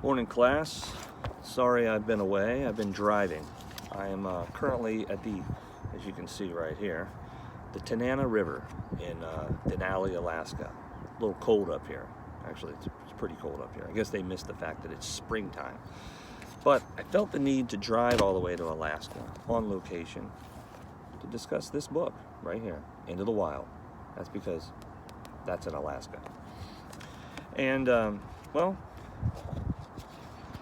Morning class. Sorry I've been away. I've been driving. I am currently at the, as you can see right here, the Tanana River in Denali, Alaska. A little cold up here. Actually, it's pretty cold up here. I guess they missed the fact that it's springtime. But I felt the need to drive all the way to Alaska on location to discuss this book right here, Into the Wild. That's because that's in Alaska. And, well,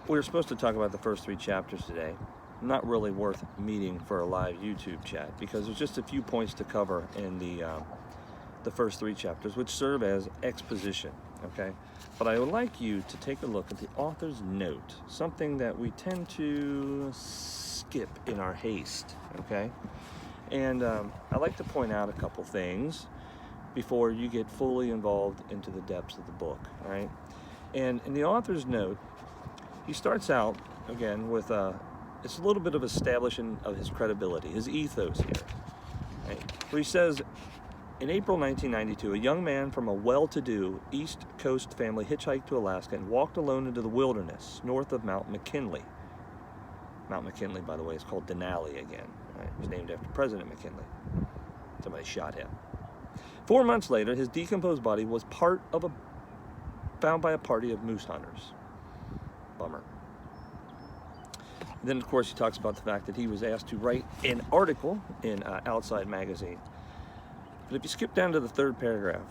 we were supposed to talk about the first 3 chapters today. Not really worth meeting for a live YouTube chat because there's just a few points to cover in the first 3 chapters, which serve as exposition, okay? But I would like you to take a look at the author's note, something that we tend to skip in our haste, okay? And I'd like to point out a couple things before you get fully involved into the depths of the book, all right? And in the author's note, he starts out, again, with it's a little bit of establishing of his credibility, his ethos here. Right? Where he says, in April 1992, a young man from a well-to-do East Coast family hitchhiked to Alaska and walked alone into the wilderness north of Mount McKinley. Mount McKinley, by the way, is called Denali again. Right? It was named after President McKinley. Somebody shot him. 4 months later, his decomposed body was found by a party of moose hunters. Bummer. And then, of course, he talks about the fact that he was asked to write an article in Outside Magazine. But if you skip down to the 3rd paragraph,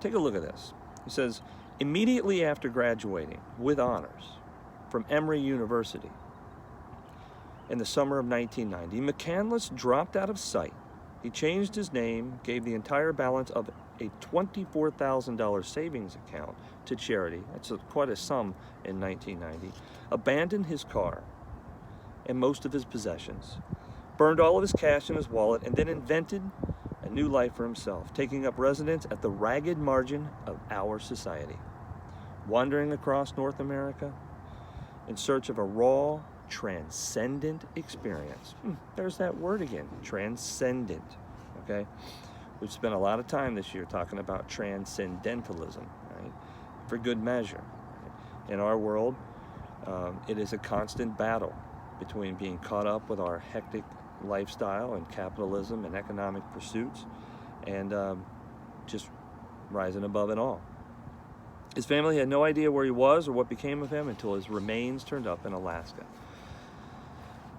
take a look at this. He says, immediately after graduating with honors from Emory University in the summer of 1990, McCandless dropped out of sight. He changed his name, gave the entire balance of a $24,000 savings account to charity. That's quite a sum in 1990. Abandoned his car and most of his possessions, burned all of his cash in his wallet, and then invented a new life for himself, taking up residence at the ragged margin of our society, wandering across North America in search of a raw, transcendent experience. There's that word again, transcendent, okay? We've spent a lot of time this year talking about transcendentalism, right? For good measure. Right? In our world, it is a constant battle between being caught up with our hectic lifestyle and capitalism and economic pursuits and just rising above it all. His family had no idea where he was or what became of him until his remains turned up in Alaska.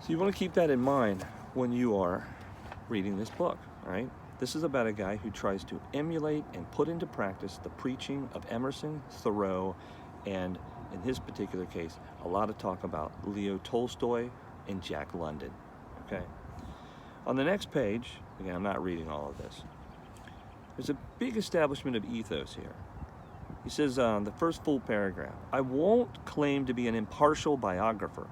So you want to keep that in mind when you are reading this book, right? This is about a guy who tries to emulate and put into practice the preaching of Emerson, Thoreau, and in his particular case, a lot of talk about Leo Tolstoy and Jack London, okay? On the next page, again, I'm not reading all of this, there's a big establishment of ethos here. He says, the first full paragraph, I won't claim to be an impartial biographer,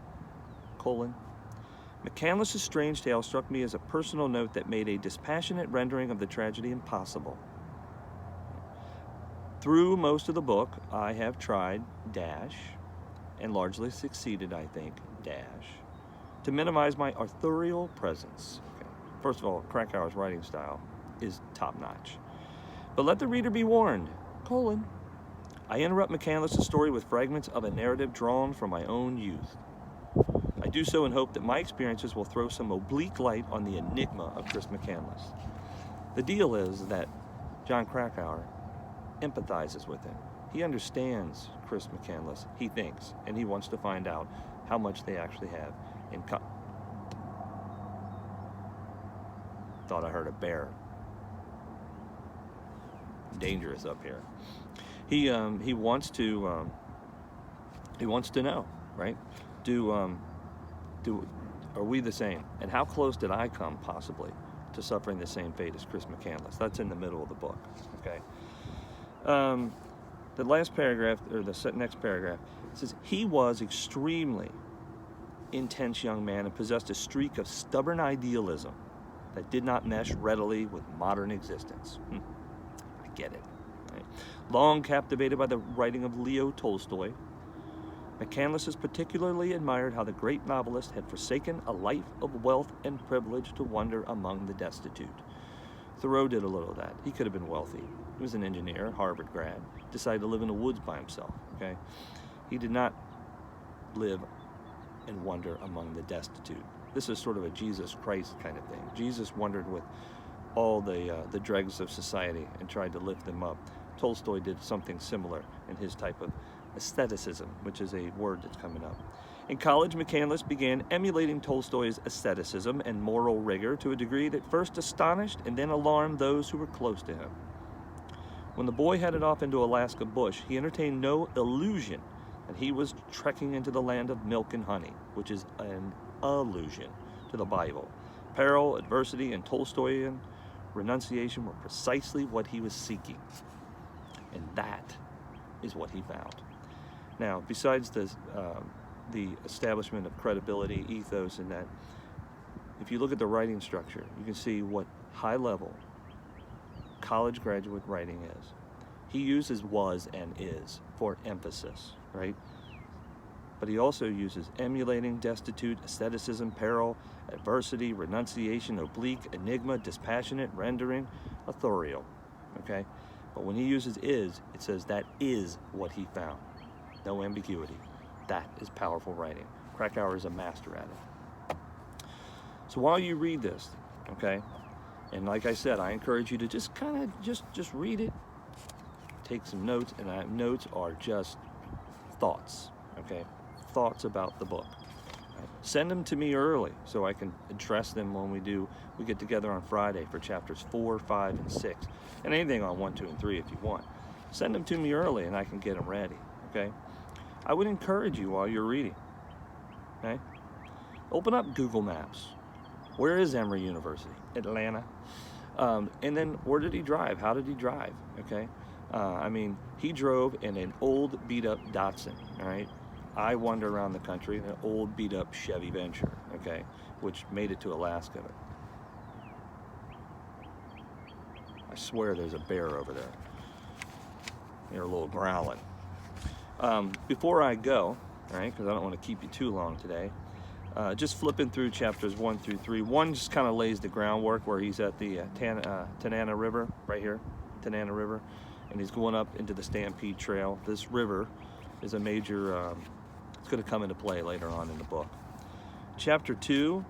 McCandless's strange tale struck me as a personal note that made a dispassionate rendering of the tragedy impossible. Through most of the book, I have tried, and largely succeeded, I think, to minimize my authorial presence. Okay. First of all, Krakauer's writing style is top-notch. But let the reader be warned, I interrupt McCandless's story with fragments of a narrative drawn from my own youth. I do so in hope that my experiences will throw some oblique light on the enigma of Chris McCandless. The deal is that Jon Krakauer empathizes with him. He understands Chris McCandless, he thinks, and he wants to find out how much they actually have in common. Thought I heard a bear. Dangerous up here. He wants to know, right? Are we the same? And how close did I come, possibly, to suffering the same fate as Chris McCandless? That's in the middle of the book, okay? The last paragraph, or the next paragraph, says, he was extremely intense young man and possessed a streak of stubborn idealism that did not mesh readily with modern existence. I get it. Right? Long captivated by the writing of Leo Tolstoy, McCandless has particularly admired how the great novelist had forsaken a life of wealth and privilege to wander among the destitute. Thoreau did a little of that. He could have been wealthy. He was an engineer, Harvard grad, decided to live in the woods by himself, okay? He did not live and wander among the destitute. This is sort of a Jesus Christ kind of thing. Jesus wandered with all the dregs of society and tried to lift them up. Tolstoy did something similar in his type of aestheticism, which is a word that's coming up. In college, McCandless began emulating Tolstoy's asceticism and moral rigor to a degree that first astonished and then alarmed those who were close to him. When the boy headed off into Alaska bush, he entertained no illusion that he was trekking into the land of milk and honey, which is an allusion to the Bible. Peril, adversity, and Tolstoyan renunciation were precisely what he was seeking. And that is what he found. Now, besides the establishment of credibility, ethos, and that, if you look at the writing structure, you can see what high-level college graduate writing is. He uses was and is for emphasis, right? But he also uses emulating, destitute, asceticism, peril, adversity, renunciation, oblique, enigma, dispassionate, rendering, authorial, okay? But when he uses is, it says that is what he found. No ambiguity. That is powerful writing. Krakauer is a master at it. So while you read this, okay, and like I said, I encourage you to just kind of just read it, take some notes, and notes are just thoughts, okay? Thoughts about the book. Right? Send them to me early so I can address them when we get together on Friday for chapters 4, 5, and 6, and anything on 1, 2, and 3 if you want. Send them to me early and I can get them ready, okay? I would encourage you while you're reading, okay? Open up Google Maps. Where is Emory University? Atlanta. And then where did he drive? How did he drive, okay? I mean, he drove in an old beat-up Datsun, all right? I wander around the country in an old beat-up Chevy Venture, okay, which made it to Alaska. I swear there's a bear over there. They're a little growling. Before I go, all right, because I don't want to keep you too long today, just flipping through chapters 1 through 3. 1 just kind of lays the groundwork where he's at the Tanana River, right here, Tanana River, and he's going up into the Stampede Trail. This river is a major, it's going to come into play later on in the book. Chapter 2,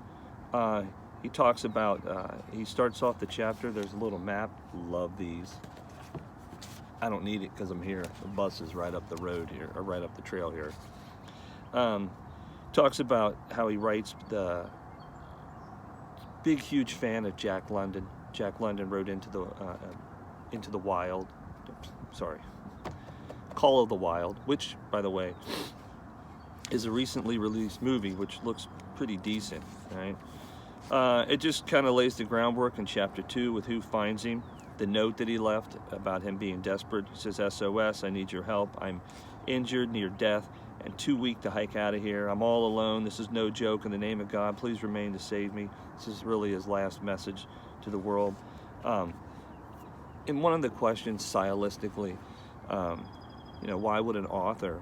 he talks about, he starts off the chapter, there's a little map, love these. I don't need it because I'm here. The bus is right up the road here, or right up the trail here. Talks about how he writes the big, huge fan of Jack London. Jack London wrote Into the Wild. Sorry, Call of the Wild, which, by the way, is a recently released movie, which looks pretty decent. Right? It just kind of lays the groundwork in chapter 2 with who finds him. The note that he left about him being desperate. He says, SOS, I need your help. I'm injured, near death, and too weak to hike out of here. I'm all alone. This is no joke. In the name of God, please remain to save me. This is really his last message to the world. In one of the questions, stylistically, why would an author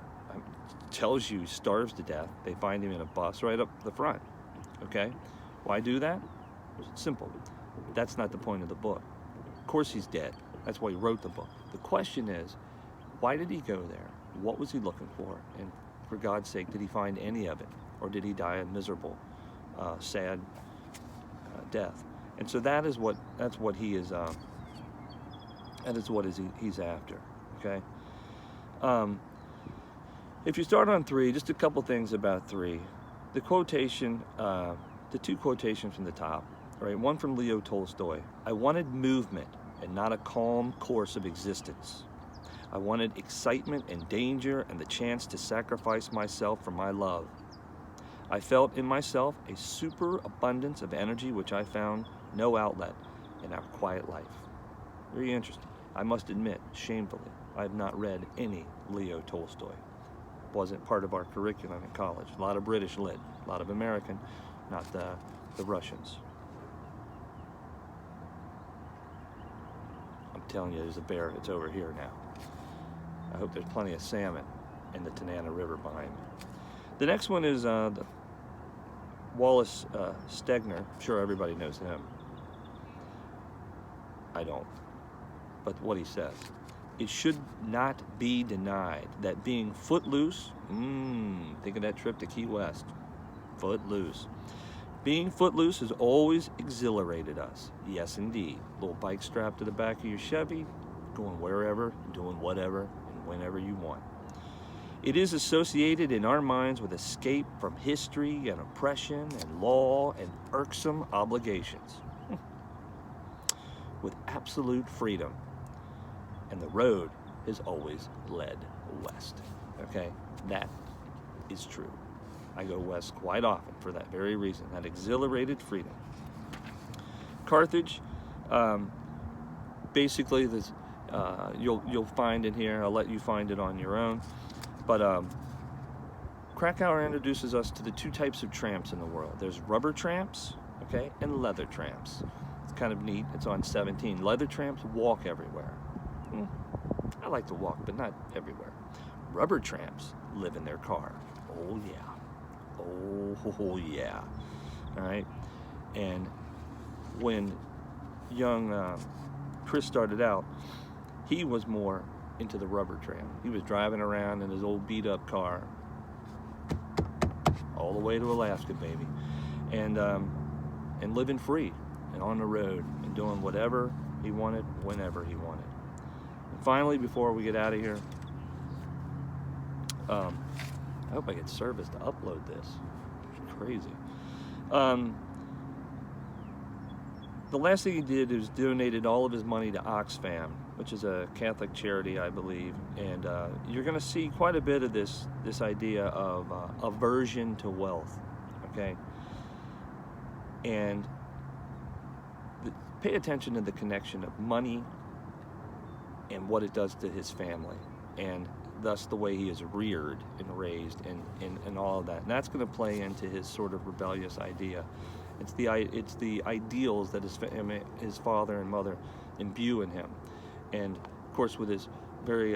tells you he starves to death, they find him in a bus right up the front, okay? Why do that? It's simple. That's not the point of the book. Of course he's dead. That's why he wrote the book. The question is, why did he go there? What was he looking for? And for God's sake, did he find any of it? Or did he die a miserable, sad death? And so that's what he is, he's after, okay? If you start on 3, just a couple things about 3. The quotation, the 2 quotations from the top, right? One from Leo Tolstoy. I wanted movement and not a calm course of existence. I wanted excitement and danger and the chance to sacrifice myself for my love. I felt in myself a superabundance of energy which I found no outlet in our quiet life. Very interesting. I must admit, shamefully, I have not read any Leo Tolstoy. Wasn't part of our curriculum in college. A lot of British lit, a lot of American, not the Russians. I'm telling you, there's a bear. It's over here now. I hope there's plenty of salmon in the Tanana River behind me. The next one is the Wallace Stegner. I'm sure everybody knows him. I don't. But what he says. it should not be denied that being footloose, think of that trip to Key West, footloose. Being footloose has always exhilarated us. Yes, indeed. Little bike strapped to the back of your Chevy, going wherever, doing whatever, and whenever you want. It is associated in our minds with escape from history and oppression and law and irksome obligations. With absolute freedom. And the road has always led west. Okay? That is true. I go west quite often for that very reason, that exhilarated freedom. Carthage, basically, this, you'll find in here, I'll let you find it on your own, but Krakauer introduces us to the two types of tramps in the world. There's rubber tramps, okay, and leather tramps. It's kind of neat, it's on 17. Leather tramps walk everywhere. I like to walk, but not everywhere. Rubber tramps live in their car. Oh yeah. Oh yeah. All right. And when young Chris started out, he was more into the rubber tramp. He was driving around in his old beat up car all the way to Alaska, baby, and living free and on the road and doing whatever he wanted, whenever he wanted. And finally, before we get out of here, I hope I get service to upload this. It's crazy. The last thing he did is donated all of his money to Oxfam, which is a Catholic charity, I believe. And you're going to see quite a bit of this idea of aversion to wealth, okay? And pay attention to the connection of money and what it does to his family, and thus the way he is reared and raised and all of that. And that's going to play into his sort of rebellious idea. It's the ideals that his father and mother imbue in him. And of course with his very,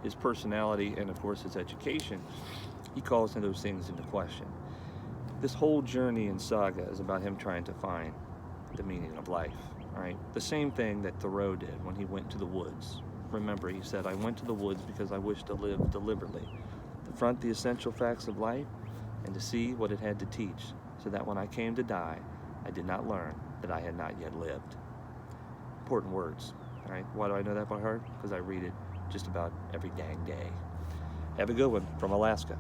his personality and of course his education, he calls those things into question. This whole journey and saga is about him trying to find the meaning of life, right? The same thing that Thoreau did when he went to the woods. Remember, he said, I went to the woods because I wished to live deliberately, to front the essential facts of life and to see what it had to teach, so that when I came to die, I did not learn that I had not yet lived. Important words, all right? Why do I know that by heart? Because I read it just about every dang day. Have a good one from Alaska.